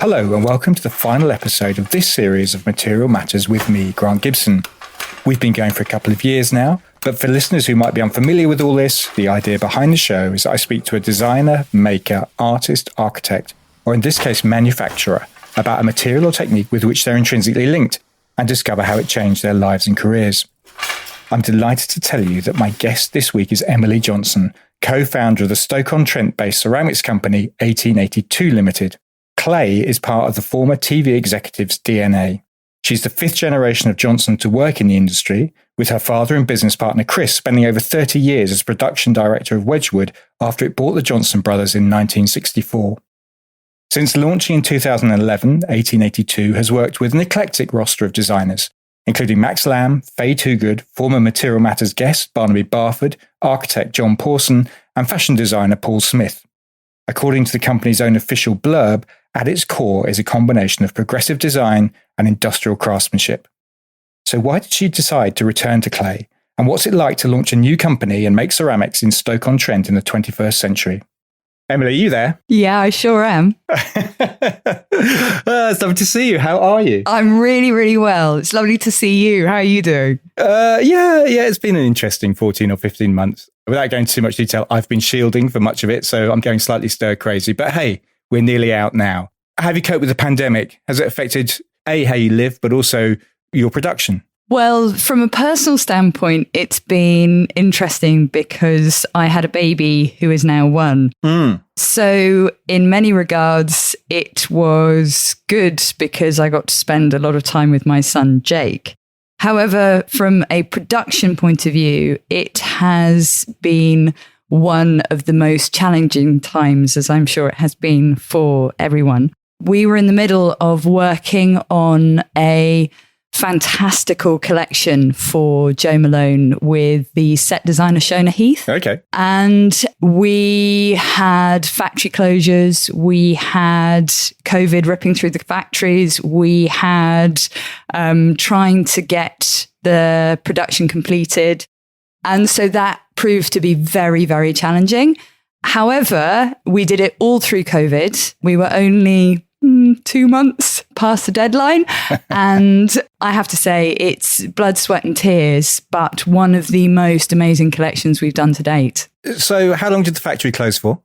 Hello and welcome to the final episode of this series of Material Matters with me, Grant Gibson. We've been going for a couple of years now, but for listeners who might be unfamiliar with all this, the idea behind the show is that I speak to a designer, maker, artist, architect, or in this case manufacturer, about a material or technique with which they're intrinsically linked and discover how it changed their lives and careers. I'm delighted to tell you that my guest this week is Emily Johnson, co-founder of the Stoke-on-Trent-based ceramics company 1882 Limited. Clay is part of the former TV executive's DNA. She's the fifth generation of Johnson to work in the industry, with her father and business partner Chris spending over 30 years as production director of Wedgwood after it bought the Johnson brothers in 1964. Since launching in 2011, 1882 has worked with an eclectic roster of designers, including Max Lamb, Faye Toogood, former Material Matters guest Barnaby Barford, architect John Pawson, and fashion designer Paul Smith. According to the company's own official blurb, at its core is a combination of progressive design and industrial craftsmanship. So why did she decide to return to clay? And what's it like to launch a new company and make ceramics in Stoke-on-Trent in the 21st century? Emily, are you there? Yeah, I sure am. It's lovely to see you. How are you? I'm really, really well. It's lovely to see you. How are you doing? Yeah, it's been an interesting 14 or 15 months. Without going into too much detail, I've been shielding for much of it, so I'm going slightly stir crazy. But hey, we're nearly out now. How have you coped with the pandemic? Has it affected, A, how you live, but also your production? Well, from a personal standpoint, it's been interesting because I had a baby who is now 1. So in many regards, it was good because I got to spend a lot of time with my son, Jake. However, from a production point of view, it has been one of the most challenging times, as I'm sure it has been for everyone. We were in the middle of working on a fantastical collection for Jo Malone with the set designer Shona Heath. Okay. And we had factory closures. We had COVID ripping through the factories. We had trying to get the production completed. And so that proved to be very, very challenging. However, we did it all through COVID. We were only 2 months past the deadline. And I have to say, it's blood, sweat and tears, but one of the most amazing collections we've done to date. So how long did the factory close for?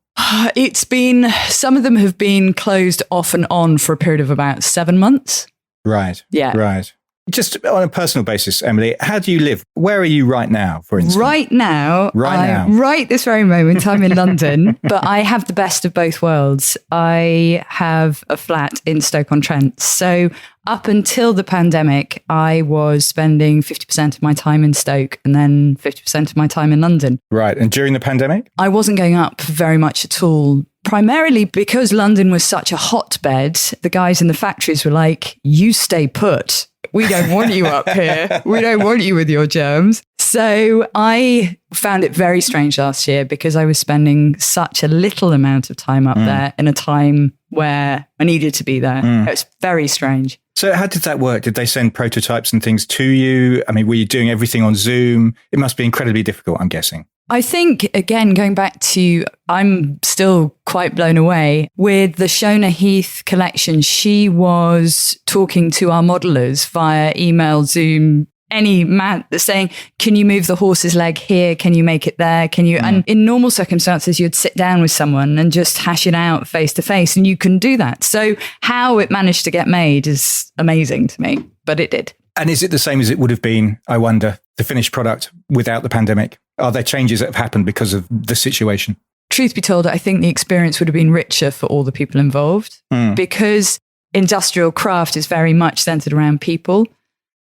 It's been, some of them have been closed off and on for a period of about 7 months. Right. Yeah. Right. Just on a personal basis, Emily, how do you live? Where are you right now, for instance? Right now, right this very moment, I'm in London, but I have the best of both worlds. I have a flat in Stoke-on-Trent. So up until the pandemic, I was spending 50% of my time in Stoke and then 50% of my time in London. Right. And during the pandemic? I wasn't going up very much at all. Primarily because London was such a hotbed, the guys in the factories were like, you stay put. We don't want you up here. We don't want you with your germs. So I found it very strange last year because I was spending such a little amount of time up there in a time where I needed to be there. It was very strange. So how did that work? Did they send prototypes and things to you? I mean, were you doing everything on Zoom? It must be incredibly difficult, I'm guessing. I think, again, going back to, I'm still quite blown away with the Shona Heath collection. She was talking to our modelers via email, Zoom, any man saying, can you move the horse's leg here? Can you make it there? Can you? And in normal circumstances, you'd sit down with someone and just hash it out face to face, and you can do that. So how it managed to get made is amazing to me, but it did. And is it the same as it would have been, I wonder, the finished product without the pandemic? Are there changes that have happened because of the situation? Truth be told, I think the experience would have been richer for all the people involved because industrial craft is very much centered around people.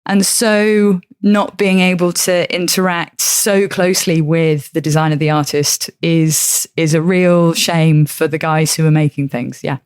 And so not being able to interact so closely with the design of the artist is a real shame for the guys who are making things. Yeah.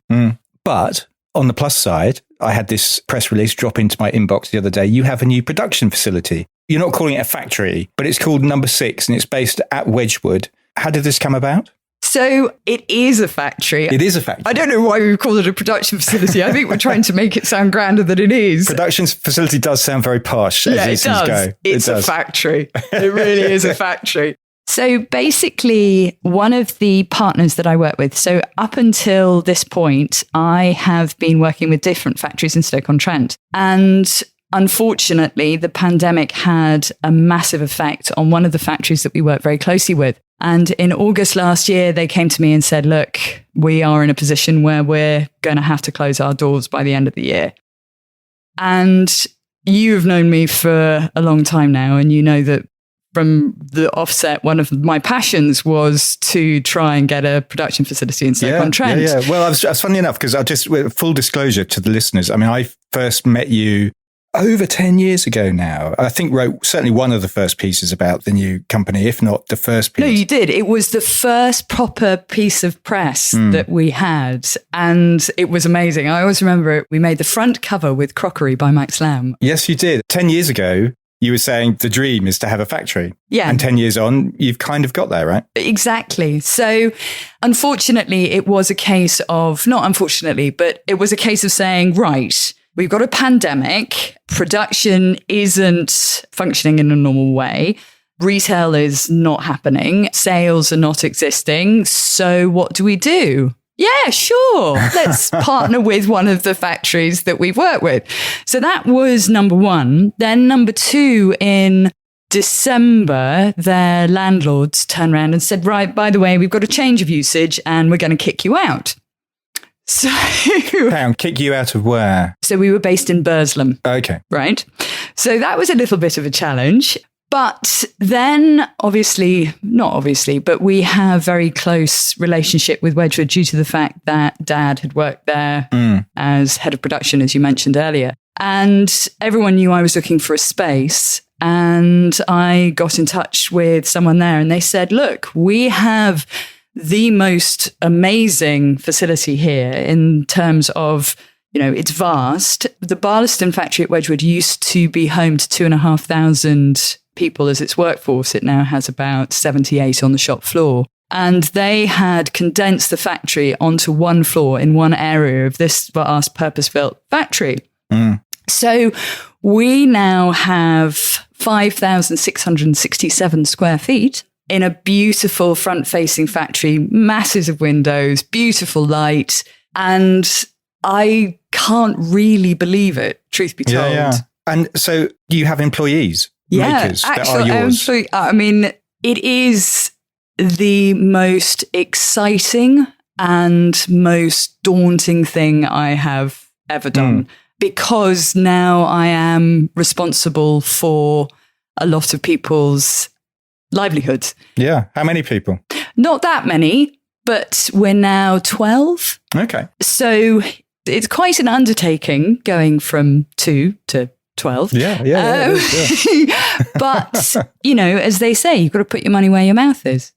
But on the plus side, I had this press release drop into my inbox the other day. You have a new production facility. You're not calling it a factory, but it's called Number 6 and it's based at Wedgwood. How did this come about? So it is a factory. It is a factory. I don't know why we call it a production facility. I think we're trying to make it sound grander than it is. Production facility does sound very posh, as these things go. It's a factory. It really is a factory. So basically, one of the partners that I work with, so up until this point, I have been working with different factories in Stoke-on-Trent. And unfortunately, the pandemic had a massive effect on one of the factories that we work very closely with. And in August last year, they came to me and said, look, we are in a position where we're going to have to close our doors by the end of the year. And you have known me for a long time now, and you know that from the offset, one of my passions was to try and get a production facility in Stoke-on-Trent. Yeah. Well, I was funny enough, because full disclosure to the listeners, I mean, I first met you over 10 years ago now. I think wrote certainly one of the first pieces about the new company, if not the first piece. No, you did. It was the first proper piece of press that we had. And it was amazing. I always remember it. We made the front cover with Crockery by Max Lamb. Yes, you did. 10 years ago, you were saying the dream is to have a factory. Yeah. And 10 years on, you've kind of got there, right? Exactly. So unfortunately, it was a case of, not unfortunately, but it was a case of saying, right, we've got a pandemic. Production isn't functioning in a normal way. Retail is not happening. Sales are not existing. So what do we do? Yeah, sure. Let's partner with one of the factories that we've worked with. So that was number one. Then number two, in December, their landlords turned around and said, right, by the way, we've got a change of usage and we're going to kick you out. So, kick you out of where? So we were based in Burslem. Okay. Right. So that was a little bit of a challenge. But then not obviously, but we have very close relationship with Wedgwood due to the fact that Dad had worked there as head of production, as you mentioned earlier. And everyone knew I was looking for a space. And I got in touch with someone there and they said, look, we have the most amazing facility here in terms of, it's vast. The Barlaston factory at Wedgwood used to be home to 2,500 people as its workforce. It now has about 78 on the shop floor. And they had condensed the factory onto one floor in one area of this vast purpose-built factory. So we now have 5,667 square feet in a beautiful front-facing factory, masses of windows, beautiful light. And I can't really believe it, truth be told. Yeah. And so you have employees, makers that are yours. I mean, it is the most exciting and most daunting thing I have ever done because now I am responsible for a lot of people's livelihoods. Yeah. How many people? Not that many, but we're now 12. Okay. So it's quite an undertaking going from 2 to 12. Yeah. But, as they say, you've got to put your money where your mouth is.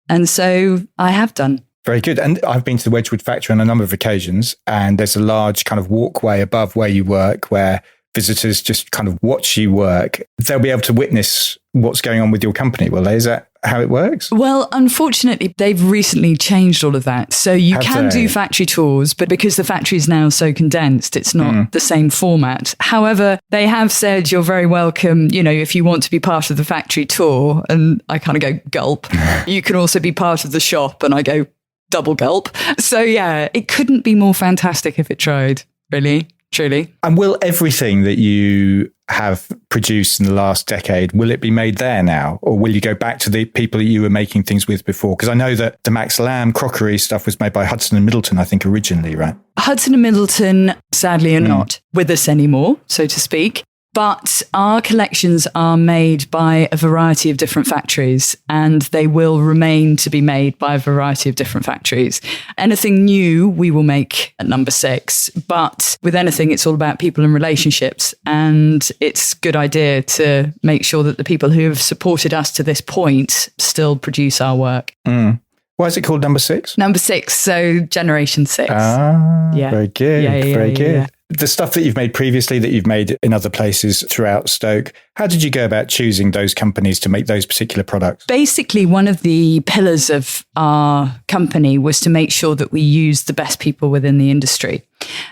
And so I have done. Very good. And I've been to the Wedgwood factory on a number of occasions, and there's a large kind of walkway above where you work where visitors just kind of watch you work. They'll be able to witness what's going on with your company, will they? Is that how it works? Well, unfortunately, they've recently changed all of that. So you can do factory tours, but because the factory is now so condensed, it's not the same format. However, they have said you're very welcome, if you want to be part of the factory tour, and I kind of go gulp, you can also be part of the shop, and I go double gulp. So yeah, it couldn't be more fantastic if it tried, really. Truly. And will everything that you have produced in the last decade, will it be made there now? Or will you go back to the people that you were making things with before? Because I know that the Max Lamb crockery stuff was made by Hudson and Middleton, I think, originally, right? Hudson and Middleton, sadly, are not with us anymore, so to speak. But our collections are made by a variety of different factories, and they will remain to be made by a variety of different factories. Anything new, we will make at number 6. But with anything, it's all about people and relationships. And it's a good idea to make sure that the people who have supported us to this point still produce our work. Why is it called number 6? Number 6, so generation 6. Very good. Very good. Yeah. The stuff that you've made previously, that you've made in other places throughout Stoke, how did you go about choosing those companies to make those particular products? Basically, one of the pillars of our company was to make sure that we used the best people within the industry.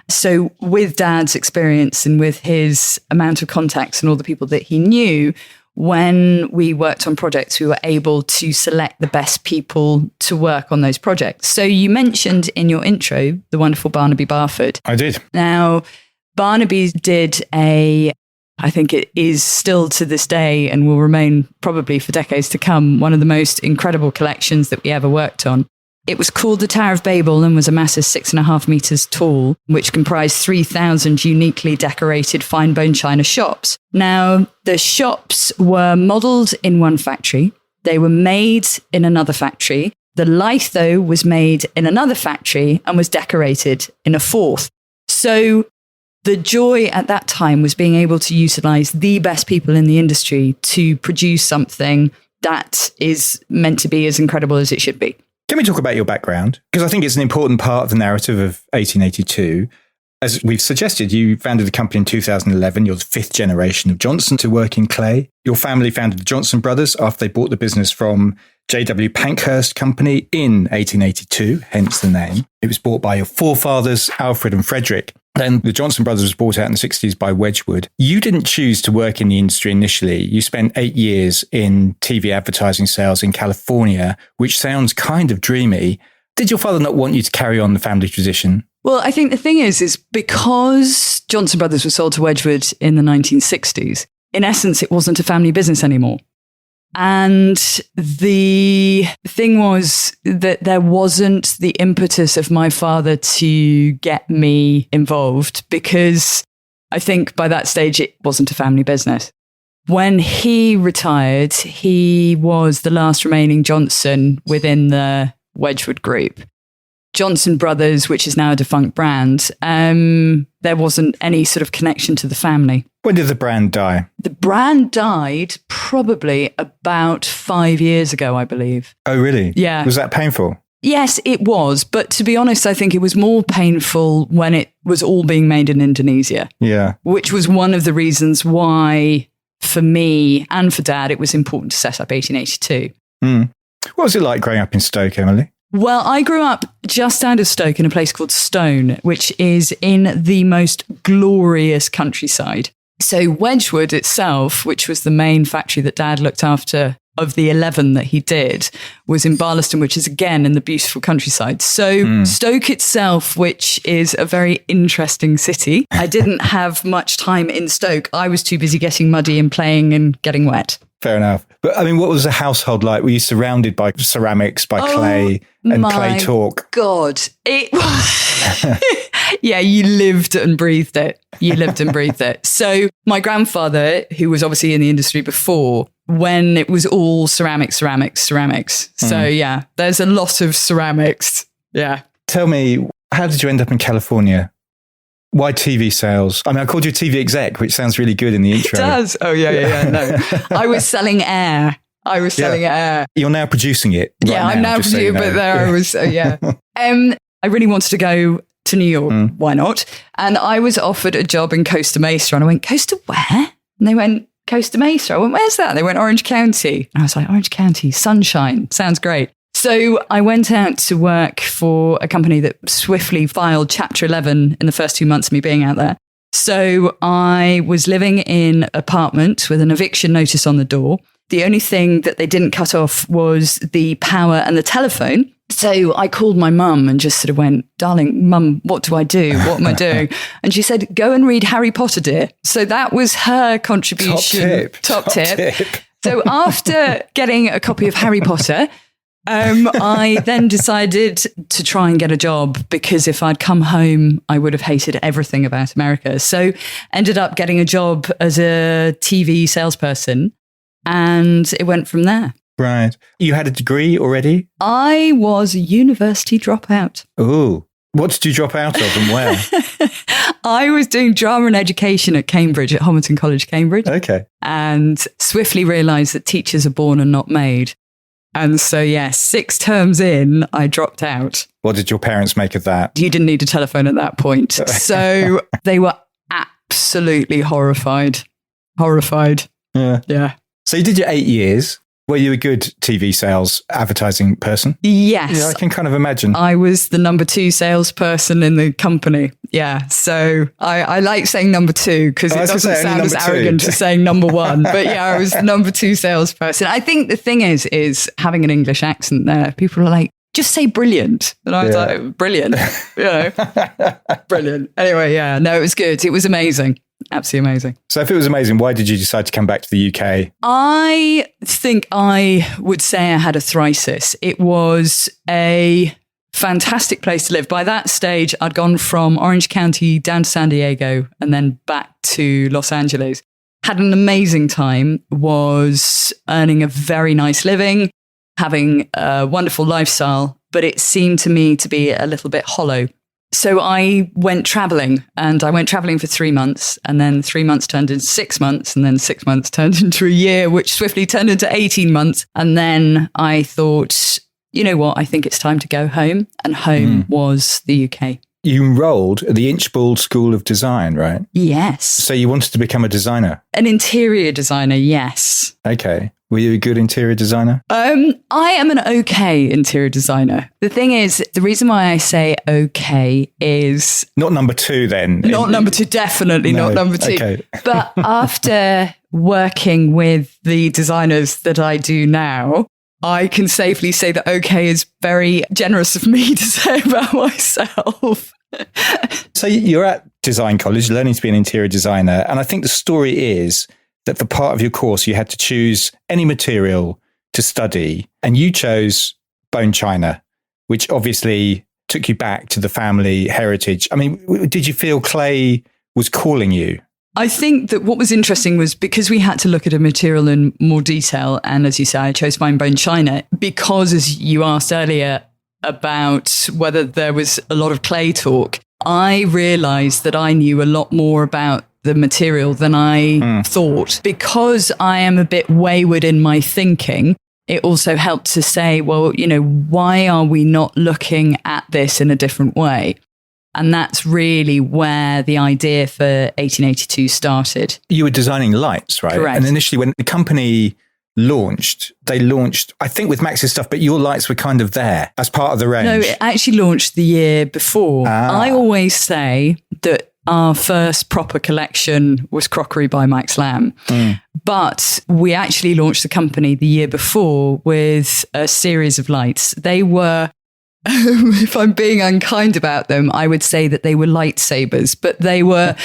So with Dad's experience and with his amount of contacts and all the people that he knew, when we worked on projects, we were able to select the best people to work on those projects. So you mentioned in your intro the wonderful Barnaby Barford. I did. Now, Barnaby did I think it is still to this day and will remain probably for decades to come, one of the most incredible collections that we ever worked on. It was called the Tower of Babel and was a massive 6.5 meters tall, which comprised 3,000 uniquely decorated fine bone china shops. Now, the shops were modelled in one factory. They were made in another factory. The litho was made in another factory and was decorated in a fourth. So the joy at that time was being able to utilise the best people in the industry to produce something that is meant to be as incredible as it should be. Can we talk about your background? Because I think it's an important part of the narrative of 1882. As we've suggested, you founded the company in 2011. You're the fifth generation of Johnson to work in clay. Your family founded the Johnson brothers after they bought the business from J.W. Pankhurst Company in 1882, hence the name. It was bought by your forefathers, Alfred and Frederick. Then the Johnson brothers was bought out in the 60s by Wedgwood. You didn't choose to work in the industry initially. You spent 8 years in TV advertising sales in California, which sounds kind of dreamy. Did your father not want you to carry on the family tradition? Well, I think the thing is because Johnson Brothers was sold to Wedgwood in the 1960s, in essence, it wasn't a family business anymore. And the thing was that there wasn't the impetus of my father to get me involved because I think by that stage, it wasn't a family business. When he retired, he was the last remaining Johnson within the Wedgwood group. Johnson Brothers, which is now a defunct brand, there wasn't any sort of connection to the family. When did the brand die? The brand died probably about 5 years ago, I believe. Oh, really? Yeah. Was that painful? Yes, it was. But to be honest, I think it was more painful when it was all being made in Indonesia. Yeah. Which was one of the reasons why, for me and for Dad, it was important to set up 1882. What was it like growing up in Stoke, Emily? Well, I grew up just out of Stoke in a place called Stone, which is in the most glorious countryside. So Wedgwood itself, which was the main factory that Dad looked after of the 11 that he did, was in Barlaston, which is again in the beautiful countryside. So Stoke itself, which is a very interesting city. I didn't have much time in Stoke. I was too busy getting muddy and playing and getting wet. Fair enough. But I mean, what was the household like? Were you surrounded by ceramics, by clay and clay talk? God, it was... Yeah, you lived and breathed it. You lived and breathed it. So my grandfather, who was obviously in the industry before, when it was all ceramics. So yeah, there's a lot of ceramics. Yeah. Tell me, how did you end up in California? Why TV sales? I mean, I called you TV exec, which sounds really good in the intro. It does. Oh, yeah. No, I was selling air. Air. You're now producing it. Yeah, I'm now producing it, but there I was. Yeah. I really wanted to go to New York. Why not? And I was offered a job in Costa Mesa. And I went, Costa where? And they went, Costa Mesa. I went, where's that? They went, Orange County. And I was like, Orange County, sunshine. Sounds great. So I went out to work for a company that swiftly filed Chapter 11 in the first 2 months of me being out there. So I was living in an apartment with an eviction notice on the door. The only thing that they didn't cut off was the power and the telephone. So I called my mum and just sort of went, darling, mum, what do I do? What am I doing? And she said, go and read Harry Potter, dear. So that was her contribution. Top tip. So after getting a copy of Harry Potter, I then decided to try and get a job because if I'd come home, I would have hated everything about America. So ended up getting a job as a TV salesperson and it went from there. Right. You had a degree already? I was a university dropout. Oh, what did you drop out of and where? I was doing drama and education at Cambridge, at Homerton College, Cambridge. Okay. And swiftly realised that teachers are born and not made. And so, 6 terms in, I dropped out. What did your parents make of that? You didn't need a telephone at that point. So they were absolutely horrified. Yeah. So you did your 8 years. Were you a good TV sales advertising person? Yes. Yeah, I can kind of imagine. I was the number 2 salesperson in the company. Yeah. So I like saying number 2 because it doesn't sound as arrogant as saying number 1. But yeah, I was the number 2 salesperson. I think the thing is having an English accent there. People are like, just say brilliant. And I was like, brilliant. Brilliant. Anyway, yeah, no, it was good. It was amazing. Absolutely amazing. So if it was amazing, why did you decide to come back to the UK? I think I would say I had a thrisis. It was a fantastic place to live. By that stage, I'd gone from Orange County down to San Diego and then back to Los Angeles. Had an amazing time, was earning a very nice living, having a wonderful lifestyle, but it seemed to me to be a little bit hollow. So I went traveling, and I went traveling for 3 months, and then 3 months turned into 6 months, and then 6 months turned into a year, which swiftly turned into 18 months. And then I thought, you know what, I think it's time to go home. And home was the UK. You enrolled at the Inchbald School of Design, right? Yes. So you wanted to become a designer? An interior designer, yes. Okay. Were you a good interior designer? I am an okay interior designer. The thing is, the reason why I say okay is... Not number 2 then. Not number 2, definitely not number 2. Okay. But after working with the designers that I do now, I can safely say that okay is very generous of me to say about myself. So you're at design college, learning to be an interior designer. And I think the story is that for part of your course, you had to choose any material to study. And you chose bone china, which obviously took you back to the family heritage. I mean, did you feel clay was calling you? I think that what was interesting was because we had to look at a material in more detail. And as you say, I chose fine bone china because, as you asked earlier about whether there was a lot of clay talk, I realized that I knew a lot more about the material than I thought. Because I am a bit wayward in my thinking, it also helped to say, well, you know, why are we not looking at this in a different way? And that's really where the idea for 1882 started. You were designing lights, right? Correct. And initially when the company launched, I think with Max's stuff, but your lights were kind of there as part of the range. No, it actually launched the year before. I always say that our first proper collection was Crockery by Max Lamb. But we actually launched the company the year before with a series of lights. They were, if I'm being unkind about them, I would say that they were lightsabers, but they were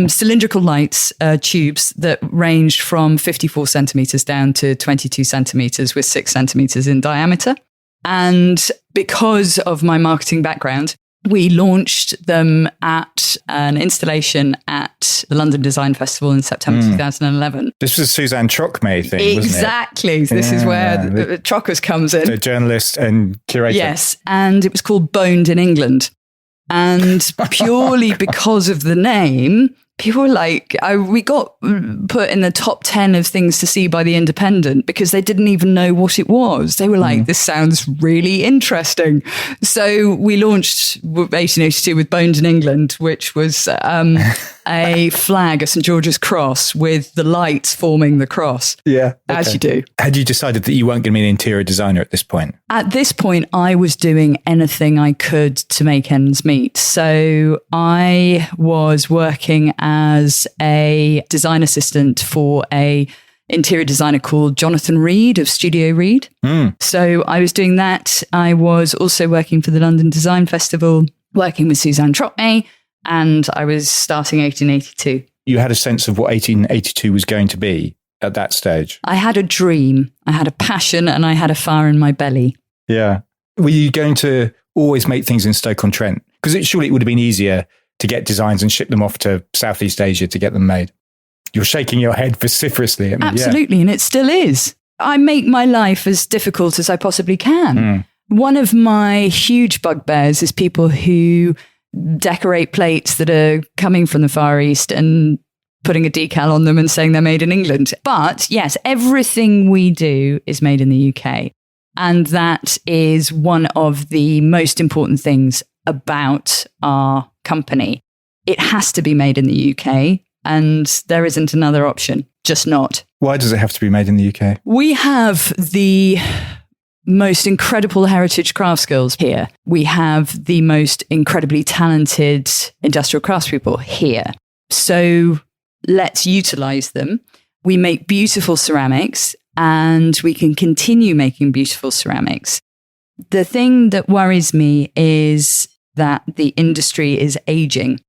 cylindrical lights, tubes that ranged from 54 centimeters down to 22 centimeters with 6 centimeters in diameter. And because of my marketing background, we launched them at an installation at the London Design Festival in September 2011. This was a Suzanne Trocmé thing, wasn't it? Exactly. This is where the Trockers comes in. The journalist and curator. Yes. And it was called Boned in England. And purely because of the name, people were like, we got put in the top 10 of things to see by The Independent because they didn't even know what it was. They were like, this sounds really interesting. So we launched 1882 with Boned in England, which was a flag, a St. George's cross with the lights forming the cross. Yeah. Okay. As you do. Had you decided that you weren't going to be an interior designer at this point? At this point, I was doing anything I could to make ends meet. So I was working as a design assistant for a interior designer called Jonathan Reed of Studio Reed. So I was doing that. I was also working for the London Design Festival, working with Suzanne Trocmé, and I was starting 1882. You had a sense of what 1882 was going to be at that stage? I had a dream, I had a passion, and I had a fire in my belly. Yeah. Were you going to always make things in Stoke-on-Trent? Because surely it would have been easier to get designs and ship them off to Southeast Asia to get them made. You're shaking your head vociferously at me. Absolutely, and it still is. I make my life as difficult as I possibly can. One of my huge bugbears is people who decorate plates that are coming from the Far East and putting a decal on them and saying they're made in England. But yes, everything we do is made in the UK. And that is one of the most important things about our company. It has to be made in the UK, and there isn't another option. just not. Why does it have to be made in the UK? We have the most incredible heritage craft skills here. We have the most incredibly talented industrial craftspeople here. So let's utilize them. We make beautiful ceramics and we can continue making beautiful ceramics. The thing that worries me is that the industry is aging.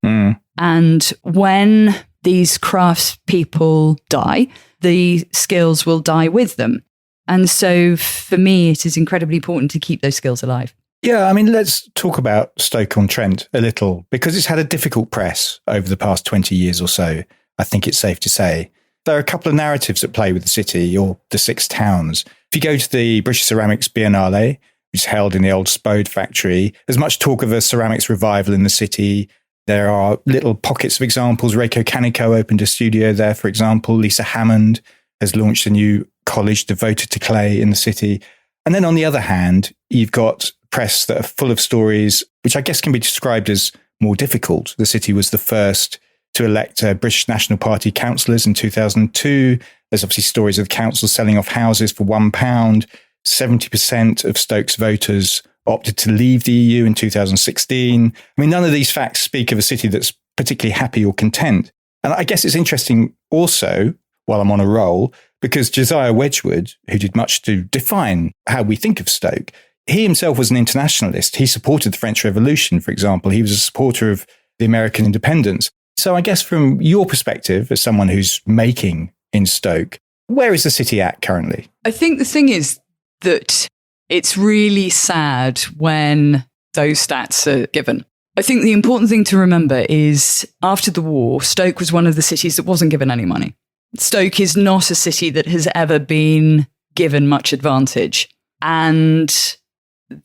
And when these craftspeople die, the skills will die with them. And so for me, it is incredibly important to keep those skills alive. Yeah, I mean, let's talk about Stoke-on-Trent a little, because it's had a difficult press over the past 20 years or so, I think it's safe to say. There are a couple of narratives at play with the city or the 6 towns. If you go to the British Ceramics Biennale, which is held in the old Spode factory, there's much talk of a ceramics revival in the city. There are little pockets of examples. Reiko Kaneko opened a studio there, for example. Lisa Hammond has launched a new college devoted to clay in the city. And then on the other hand, you've got press that are full of stories, which I guess can be described as more difficult. The city was the first to elect British National Party councillors in 2002. There's obviously stories of councils selling off houses for £1. 70% of Stoke's voters opted to leave the EU in 2016. I mean, none of these facts speak of a city that's particularly happy or content. And I guess it's interesting also, while I'm on a roll, because Josiah Wedgwood, who did much to define how we think of Stoke, he himself was an internationalist. He supported the French Revolution, for example. He was a supporter of the American independence. So I guess from your perspective, as someone who's making in Stoke, where is the city at currently? I think the thing is that it's really sad when those stats are given. I think the important thing to remember is after the war, Stoke was one of the cities that wasn't given any money. Stoke is not a city that has ever been given much advantage. And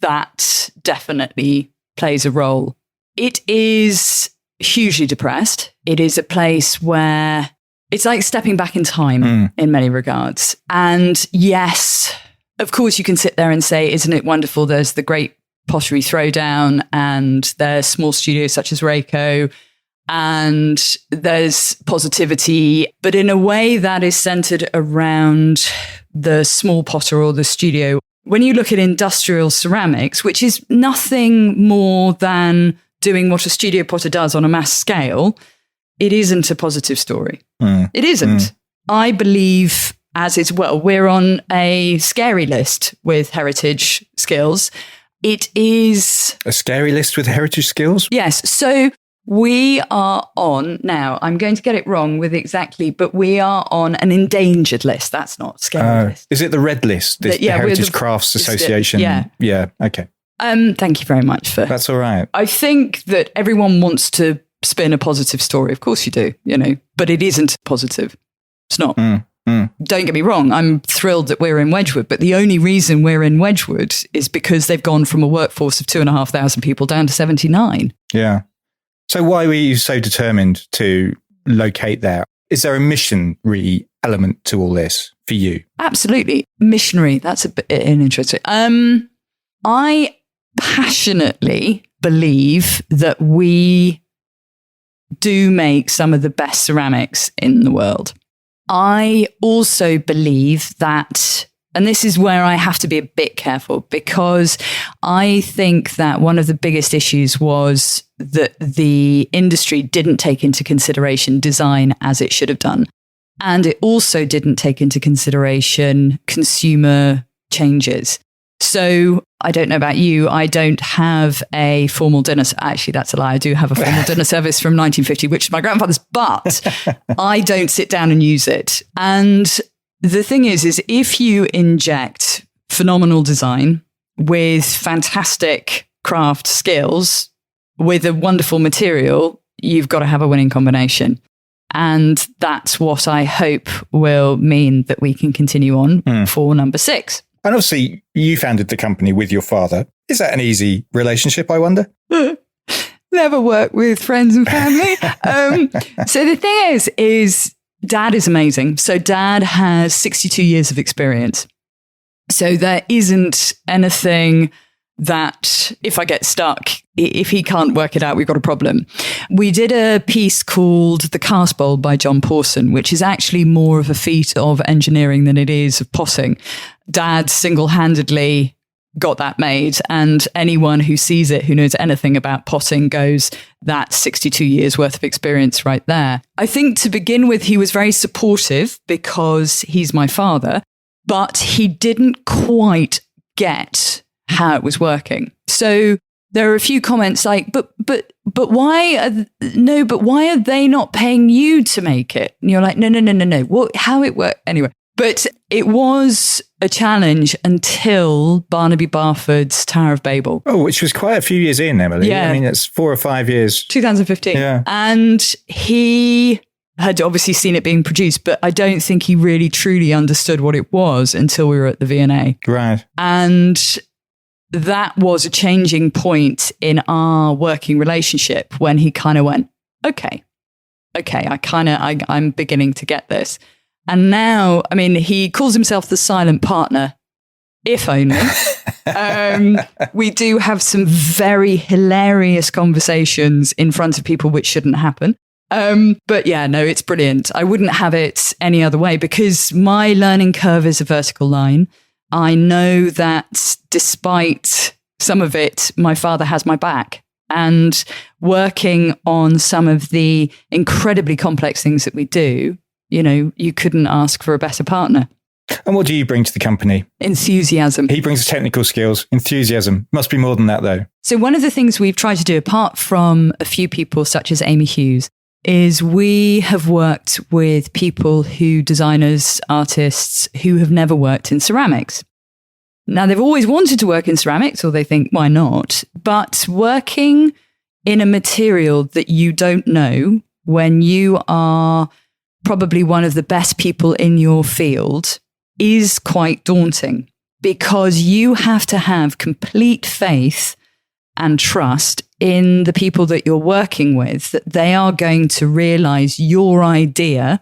that definitely plays a role. It is hugely depressed. It is a place where it's like stepping back in time in many regards. And yes, of course, you can sit there and say, isn't it wonderful? There's the great pottery throwdown and there's small studios such as Reiko and there's positivity, but in a way that is centered around the small potter or the studio. When you look at industrial ceramics, which is nothing more than doing what a studio potter does on a mass scale, it isn't a positive story. It isn't. I believe, as is well, we're on a scary list with heritage skills. It is... A scary list with heritage skills? Yes. So we are on, now I'm going to get it wrong with exactly, but we are on an endangered list. That's not scary list. Is it the red list? The Heritage Crafts Association? Yeah. Okay. Thank you very much for... That's all right. I think that everyone wants to spin a positive story. Of course you do, but it isn't positive. It's not. Don't get me wrong. I'm thrilled that we're in Wedgwood, but the only reason we're in Wedgwood is because they've gone from a workforce of 2,500 people down to 79. Yeah. So why were you so determined to locate there? Is there a missionary element to all this for you? Absolutely. Missionary. That's an interesting. I passionately believe that we do make some of the best ceramics in the world. I also believe that, and this is where I have to be a bit careful, because I think that one of the biggest issues was that the industry didn't take into consideration design as it should have done. And it also didn't take into consideration consumer changes. So I don't know about you, I don't have a formal dinner. Actually, that's a lie. I do have a formal dinner service from 1950, which is my grandfather's, but I don't sit down and use it. And the thing is if you inject phenomenal design with fantastic craft skills, with a wonderful material, you've got to have a winning combination. And that's what I hope will mean that we can continue on for number 6. And obviously, you founded the company with your father. Is that an easy relationship, I wonder? Never work with friends and family. So the thing is Dad is amazing. So Dad has 62 years of experience. So there isn't anything that if I get stuck, if he can't work it out, we've got a problem. We did a piece called The Cast Bowl by John Pawson, which is actually more of a feat of engineering than it is of potting. Dad single-handedly got that made, and anyone who sees it, who knows anything about potting, goes, that's 62 years worth of experience right there. I think to begin with, he was very supportive because he's my father, but he didn't quite get how it was working. So there are a few comments like, but why are they not paying you to make it? And you're like, no. What, how it worked? Anyway, but it was a challenge until Barnaby Barford's Tower of Babel. Oh, which was quite a few years in, Emily. Yeah. I mean, it's 4 or 5 years. 2015. Yeah. And he had obviously seen it being produced, but I don't think he really truly understood what it was until we were at the V&A. Right. And that was a changing point in our working relationship when he kind of went, okay, I'm beginning to get this. And now, I mean, he calls himself the silent partner, if only. We do have some very hilarious conversations in front of people which shouldn't happen. But yeah, no, it's brilliant. I wouldn't have it any other way because my learning curve is a vertical line. I know that despite some of it, my father has my back. And working on some of the incredibly complex things that we do, you know, you couldn't ask for a better partner. And what do you bring to the company? Enthusiasm. He brings technical skills, enthusiasm. Must be more than that, though. So one of the things we've tried to do, apart from a few people such as Amy Hughes, is we have worked with people designers, artists, who have never worked in ceramics. Now, they've always wanted to work in ceramics, or they think, why not? But working in a material that you don't know when you are probably one of the best people in your field is quite daunting because you have to have complete faith and trust in the people that you're working with, that they are going to realize your idea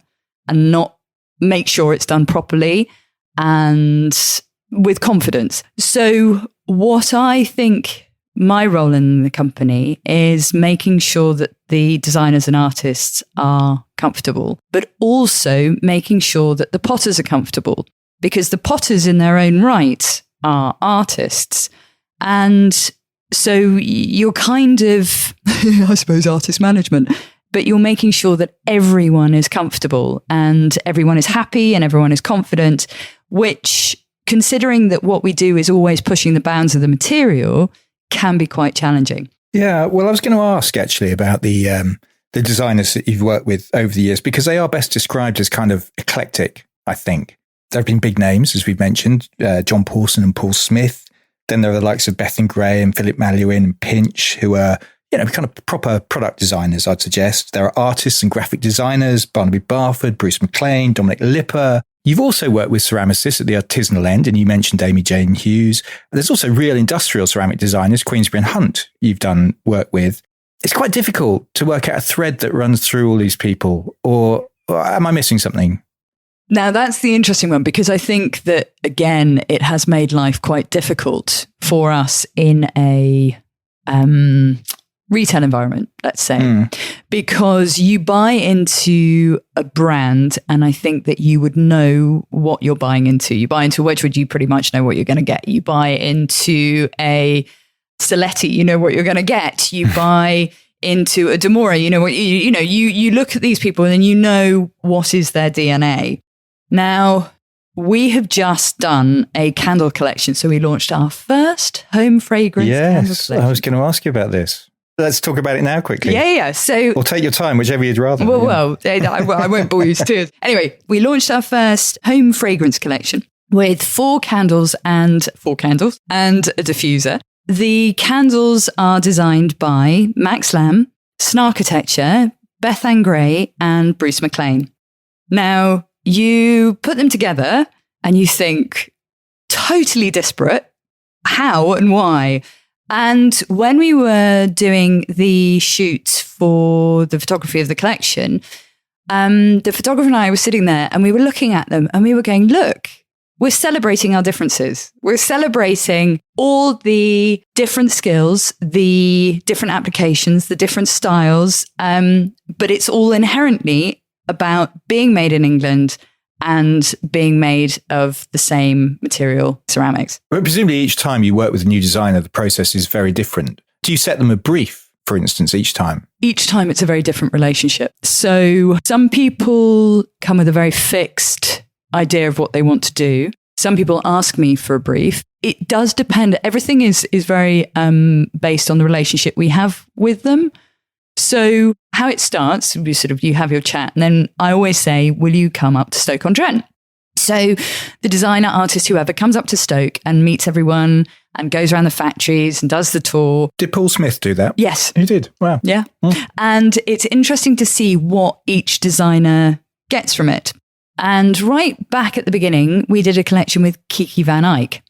and not make sure it's done properly and with confidence. So what I think my role in the company is making sure that the designers and artists are comfortable, but also making sure that the potters are comfortable, because the potters in their own right are artists. And so you're kind of, I suppose, artist management, but you're making sure that everyone is comfortable and everyone is happy and everyone is confident, which, considering that what we do is always pushing the bounds of the material, can be quite challenging. Yeah, well, I was going to ask actually about the designers that you've worked with over the years, because they are best described as kind of eclectic, I think. There have been big names, as we've mentioned, John Pawson and Paul Smith. Then there are the likes of Bethan Gray and Philip Malouin and Pinch, who are, you know, kind of proper product designers, I'd suggest. There are artists and graphic designers, Barnaby Barford, Bruce McLean, Dominic Lipper. You've also worked with ceramicists at the artisanal end, and you mentioned Amy Jane Hughes. There's also real industrial ceramic designers, Queensbury and Hunt, you've done work with. It's quite difficult to work out a thread that runs through all these people, or am I missing something? Now, that's the interesting one, because I think that, again, it has made life quite difficult for us in a retail environment, let's say, because you buy into a brand, and I think that you would know what you're buying into. You buy into Wedgwood, you pretty much know what you're going to get. You buy into a Saletti, you know what you're going to get. You buy into a Demora, you know what you look at these people and you know what is their DNA. Now, we have just done a candle collection. So we launched our first home fragrance candle collection. Yes, I was going to ask you about this. Let's talk about it now quickly. Yeah. So, or take your time, whichever you'd rather. Well, I won't bore you to tears. Anyway, we launched our first home fragrance collection with four candles and a diffuser. The candles are designed by Max Lamb, Snarkitecture, Bethan Gray, and Bruce McLean. Now, you put them together and you think, totally disparate. How and why? And when we were doing the shoot for the photography of the collection, the photographer and I were sitting there and we were looking at them and we were going, look, we're celebrating our differences. We're celebrating all the different skills, the different applications, the different styles. But it's all inherently about being made in England and being made of the same material, ceramics. But presumably each time you work with a new designer, the process is very different. Do you set them a brief, for instance, each time? Each time it's a very different relationship. So some people come with a very fixed idea of what they want to do. Some people ask me for a brief. It does depend. Everything is very based on the relationship we have with them. So how it starts, you have your chat, and then I always say, will you come up to Stoke-on-Trent? So the designer, artist, whoever comes up to Stoke and meets everyone and goes around the factories and does the tour. Did Paul Smith do that? Yes. He did. Wow. Yeah. And it's interesting to see what each designer gets from it. And right back at the beginning, we did a collection with Kiki Van Eyck.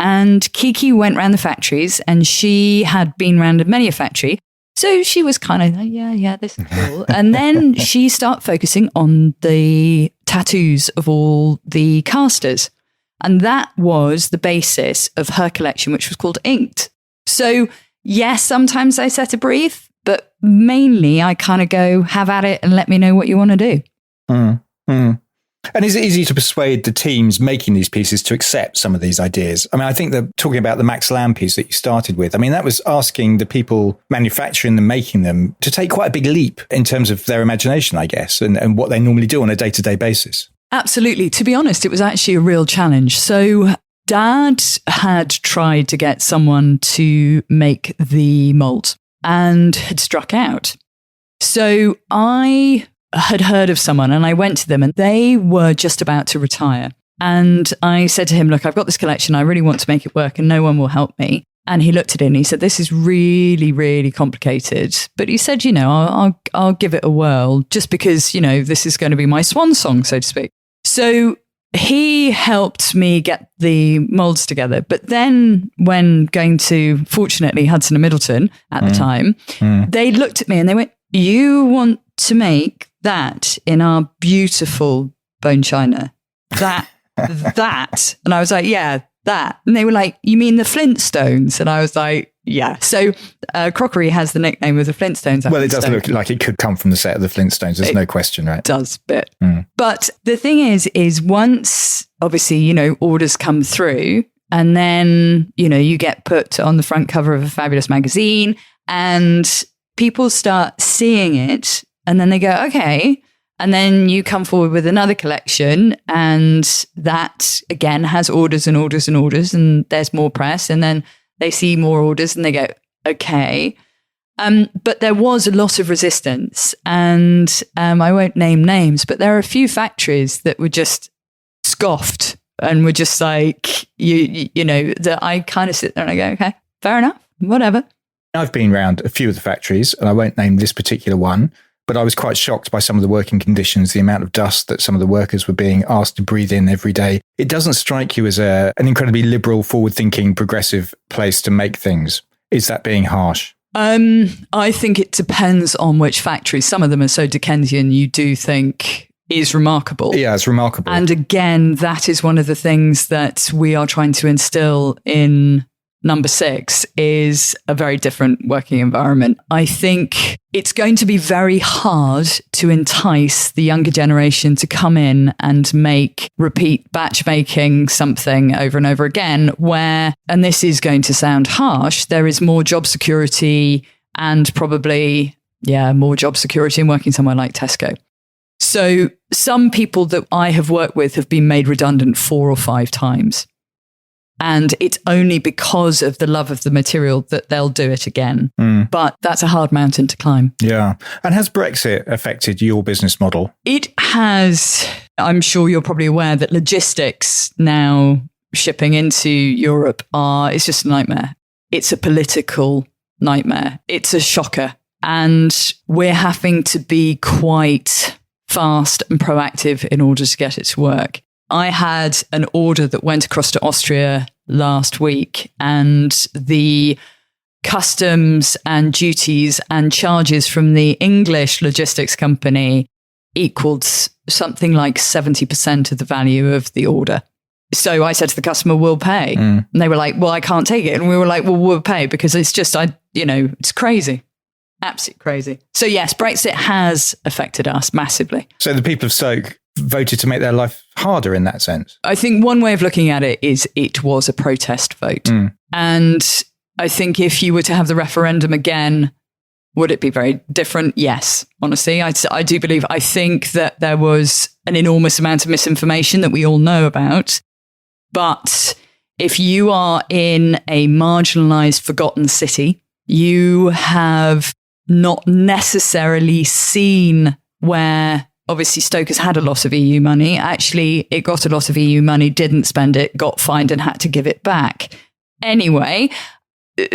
And Kiki went around the factories, and she had been around many a factory. So she was kind of like, yeah, this is cool. And then she started focusing on the tattoos of all the casters. And that was the basis of her collection, which was called Inked. So yes, sometimes I set a brief, but mainly I kind of go, have at it and let me know what you want to do. And is it easy to persuade the teams making these pieces to accept some of these ideas? I mean, I think that talking about the Max Lamb piece that you started with, I mean, that was asking the people manufacturing them, making them, to take quite a big leap in terms of their imagination, I guess, and what they normally do on a day-to-day basis. Absolutely. To be honest, it was actually a real challenge. So Dad had tried to get someone to make the mold and had struck out. So I had heard of someone and I went to them, and they were just about to retire. And I said to him, look, I've got this collection. I really want to make it work and no one will help me. And he looked at it and he said, this is really, really complicated. But he said, I'll give it a whirl just because, this is going to be my swan song, so to speak. So he helped me get the molds together. But then when going to, fortunately, Hudson and Middleton at the time, they looked at me and they went, you want to make that in our beautiful bone china? That. And I was like, yeah, that. And they were like, you mean the Flintstones? And I was like, yeah. So crockery has the nickname of the Flintstones. Well, it does look like it could come from the set of the Flintstones. There's no question, right? It does, but the thing is once, obviously, orders come through and then, you get put on the front cover of a fabulous magazine and people start seeing it and then they go, okay. And then you come forward with another collection and that again has orders and orders and orders and there's more press and then they see more orders and they go, okay. But there was a lot of resistance and I won't name names, but there are a few factories that were just scoffed and were just like, that I kind of sit there and I go, okay, fair enough, whatever. I've been around a few of the factories and I won't name this particular one, but I was quite shocked by some of the working conditions, the amount of dust that some of the workers were being asked to breathe in every day. It doesn't strike you as an incredibly liberal, forward-thinking, progressive place to make things. Is that being harsh? I think it depends on which factory. Some of them are so Dickensian, you do think is remarkable. Yeah, it's remarkable. And again, that is one of the things that we are trying to instill in Number 6 is a very different working environment. I think it's going to be very hard to entice the younger generation to come in and repeat batch making something over and over again where, and this is going to sound harsh, there is more job security and probably, more job security in working somewhere like Tesco. So some people that I have worked with have been made redundant 4 or 5 times. And it's only because of the love of the material that they'll do it again. But that's a hard mountain to climb. Yeah. And has Brexit affected your business model? It has. I'm sure you're probably aware that logistics now shipping into Europe it's just a nightmare. It's a political nightmare. It's a shocker. And we're having to be quite fast and proactive in order to get it to work. I had an order that went across to Austria last week and the customs and duties and charges from the English logistics company equaled something like 70% of the value of the order. So I said to the customer, we'll pay. And they were like, well, I can't take it. And we were like, well, we'll pay because it's just, it's crazy. Absolutely crazy. So yes, Brexit has affected us massively. So the people of Stoke voted to make their life harder in that sense? I think one way of looking at it is it was a protest vote. And I think if you were to have the referendum again, would it be very different? Yes, honestly. I think that there was an enormous amount of misinformation that we all know about. But if you are in a marginalised, forgotten city, you have not necessarily seen where, obviously, Stoke has had a lot of EU money. Actually, it got a lot of EU money, didn't spend it, got fined and had to give it back. Anyway,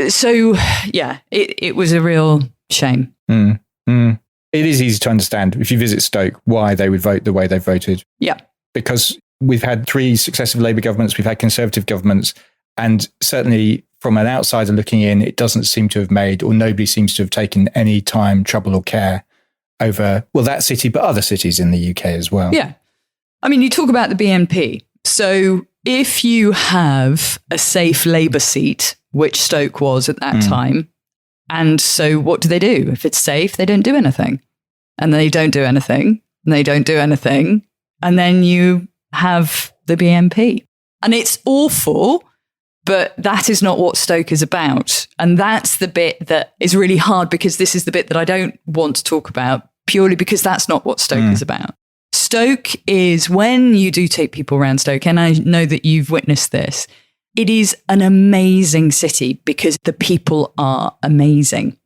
so yeah, it was a real shame. It is easy to understand, if you visit Stoke, why they would vote the way they voted. Yeah. Because we've had 3 successive Labour governments, we've had Conservative governments, and certainly from an outsider looking in, it doesn't seem to have made, or nobody seems to have taken any time, trouble or care over, well, that city, but other cities in the UK as well. Yeah. I mean, you talk about the BNP. So if you have a safe Labour seat, which Stoke was at that time, and so what do? If it's safe, they don't do anything. And they don't do anything, and they don't do anything. And then you have the BNP. And it's awful, but that is not what Stoke is about. And that's the bit that is really hard, because this is the bit that I don't want to talk about, purely because that's not what Stoke is about. Stoke is, when you do take people around Stoke, and I know that you've witnessed this, it is an amazing city because the people are amazing.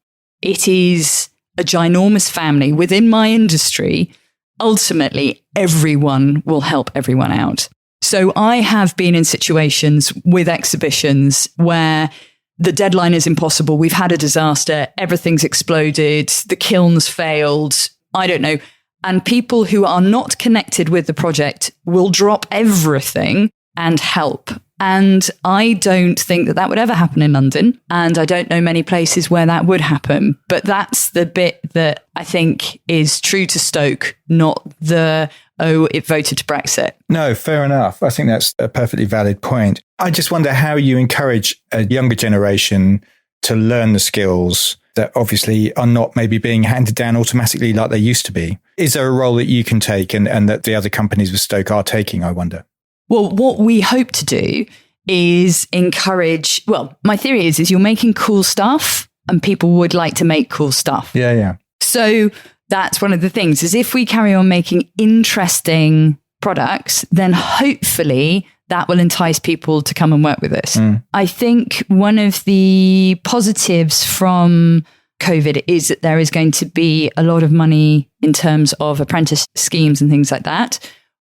It is a ginormous family. Within my industry, ultimately, everyone will help everyone out. So I have been in situations with exhibitions where the deadline is impossible. We've had a disaster. Everything's exploded. The kilns failed. I don't know. And people who are not connected with the project will drop everything and help. And I don't think that would ever happen in London. And I don't know many places where that would happen. But that's the bit that I think is true to Stoke, not it voted to Brexit. No, fair enough. I think that's a perfectly valid point. I just wonder how you encourage a younger generation to learn the skills that obviously are not maybe being handed down automatically like they used to be. Is there a role that you can take and that the other companies with Stoke are taking, I wonder? Well, what we hope to do is encourage, my theory is you're making cool stuff and people would like to make cool stuff. Yeah. So that's one of the things, is if we carry on making interesting products, then hopefully that will entice people to come and work with us. I think one of the positives from COVID is that there is going to be a lot of money in terms of apprentice schemes and things like that.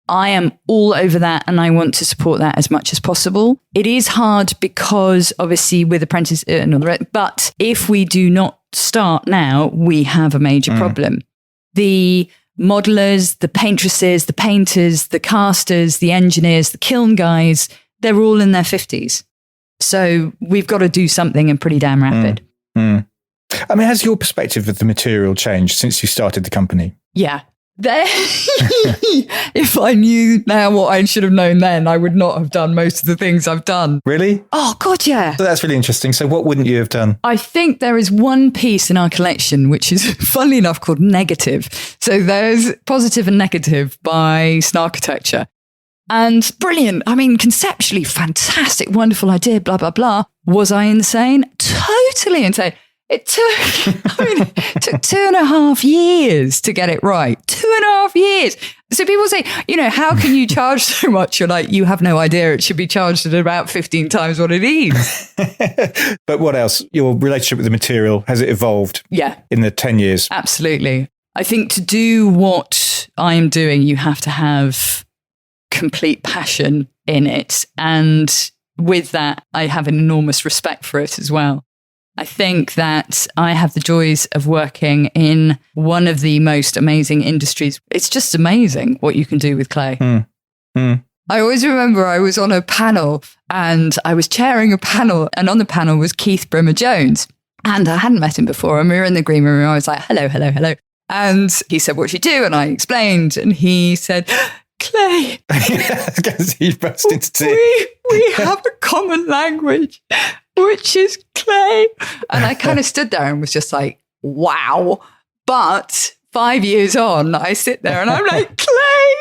I am all over that and I want to support that as much as possible. It is hard because obviously with apprentice and all the rest, but if we do not start now, we have a major problem. The modelers, the paintresses, the painters, the casters, the engineers, the kiln guys, they're all in their 50s. So we've got to do something and pretty damn rapid. I mean, has your perspective of the material changed since you started the company? Yeah. If I knew now what I should have known then, I would not have done most of the things I've done. Really? Oh, God, yeah. So that's really interesting. So what wouldn't you have done? I think there is one piece in our collection, which is, funnily enough, called Negative. So there's Positive and Negative by Snarkitecture. And brilliant. I mean, conceptually fantastic, wonderful idea, blah, blah, blah. Was I insane? Totally insane. It took 2.5 years to get it right. 2.5 years. So people say, how can you charge so much? You're like, you have no idea. It should be charged at about 15 times what it is. But what else? Your relationship with the material, has it evolved? Yeah. In the 10 years? Absolutely. I think to do what I'm doing, you have to have complete passion in it. And with that, I have an enormous respect for it as well. I think that I have the joys of working in one of the most amazing industries. It's just amazing what you can do with clay. I always remember I was on a panel and I was chairing a panel, and on the panel was Keith Brimmer-Jones. And I hadn't met him before, and we were in the green room and I was like, hello. And he said, what do you do? And I explained, and he said, Clay. Because he burst into tears. We have a common language, which is clay. And I kind of stood there and was just like, wow. But 5 years on, I sit there and I'm like, clay.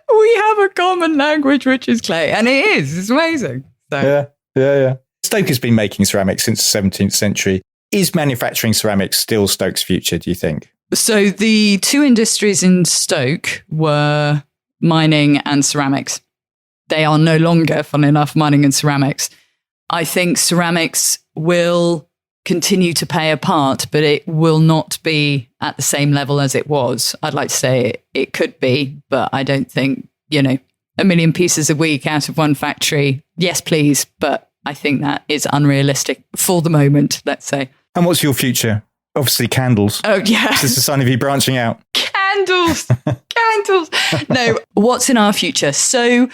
We have a common language, which is clay. And it is. It's amazing. So. Yeah. Stoke has been making ceramics since the 17th century. Is manufacturing ceramics still Stoke's future, do you think? So the two industries in Stoke were mining and ceramics. They are no longer, funnily enough, mining and ceramics. I think ceramics will continue to play a part, but it will not be at the same level as it was. I'd like to say it could be, but I don't think, 1 million pieces a week out of one factory. Yes, please. But I think that is unrealistic for the moment, let's say. And what's your future? Obviously candles. Oh, yeah. Is this a sign of you branching out? Candles. No, what's in our future? So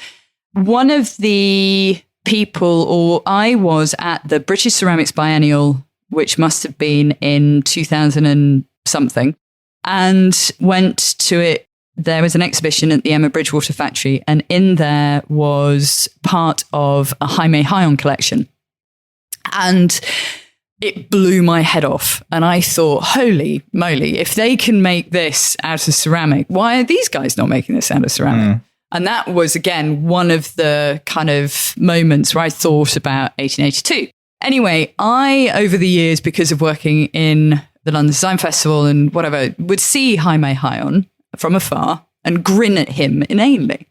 one of the people, I was at the British Ceramics Biennial, which must have been in 2000 and something, and went to it. There was an exhibition at the Emma Bridgewater factory, and in there was part of a Jaime Hyon collection. And it blew my head off. And I thought, holy moly, if they can make this out of ceramic, why are these guys not making this out of ceramic? And that was, again, one of the kind of moments where I thought about 1882. Anyway, I, over the years, because of working in the London Design Festival and whatever, would see Jaime Hyon from afar and grin at him inanely.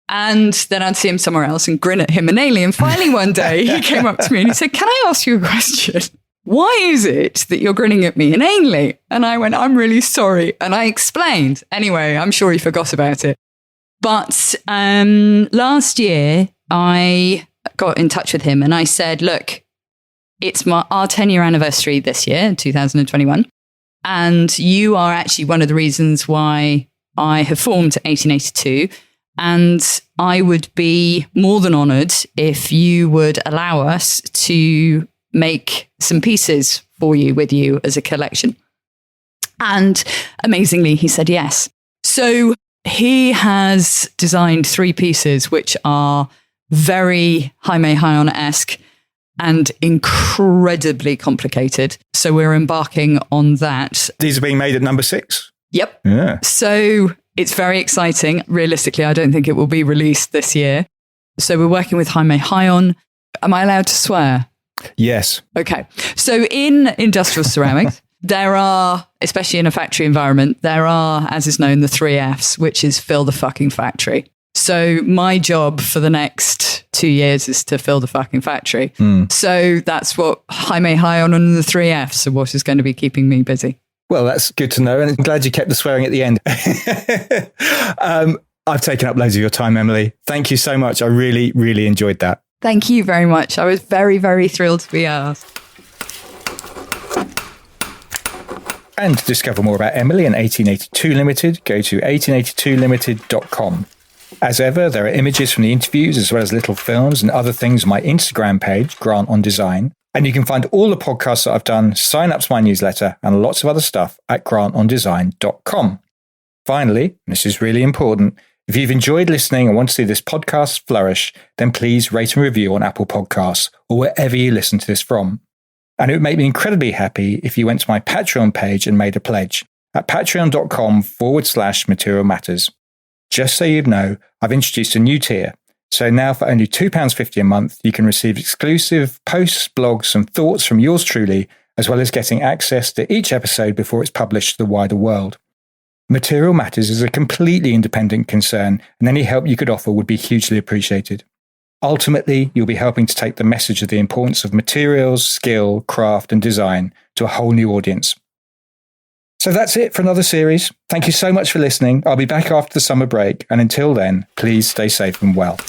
And then I'd see him somewhere else and grin at him inanely. And finally one day he came up to me and he said, can I ask you a question? Why is it that you're grinning at me inanely? And I went, I'm really sorry. And I explained. Anyway, I'm sure he forgot about it. But last year I got in touch with him and I said, look, it's our 10-year anniversary this year, 2021. And you are actually one of the reasons why I have formed 1882. And I would be more than honoured if you would allow us to make some pieces for you with you as a collection. And amazingly, he said yes. So he has designed 3 pieces, which are very Jaime Hyon-esque and incredibly complicated. So we're embarking on that. These are being made at number 6? Yep. Yeah. So it's very exciting. Realistically, I don't think it will be released this year. So we're working with Jaime Hyon. Am I allowed to swear? Yes. Okay. So in industrial ceramics, there are, especially in a factory environment, there are, as is known, the 3 Fs, which is fill the fucking factory. So my job for the next 2 years is to fill the fucking factory. So that's what Jaime Hyon and the 3 Fs are what is going to be keeping me busy. Well, that's good to know. And I'm glad you kept the swearing at the end. I've taken up loads of your time, Emily. Thank you so much. I really, really enjoyed that. Thank you very much. I was very, very thrilled to be asked. And to discover more about Emily and 1882 Limited, go to 1882limited.com. As ever, there are images from the interviews as well as little films and other things on my Instagram page, Grant on Design. And you can find all the podcasts that I've done, sign up to my newsletter, and lots of other stuff at grantondesign.com. Finally, and this is really important, if you've enjoyed listening and want to see this podcast flourish, then please rate and review on Apple Podcasts or wherever you listen to this from. And it would make me incredibly happy if you went to my Patreon page and made a pledge at patreon.com/Material Matters. Just so you know, I've introduced a new tier. So now for only £2.50 a month, you can receive exclusive posts, blogs and thoughts from yours truly, as well as getting access to each episode before it's published to the wider world. Material Matters is a completely independent concern, and any help you could offer would be hugely appreciated. Ultimately, you'll be helping to take the message of the importance of materials, skill, craft and design to a whole new audience. So that's it for another series. Thank you so much for listening. I'll be back after the summer break, and until then, please stay safe and well.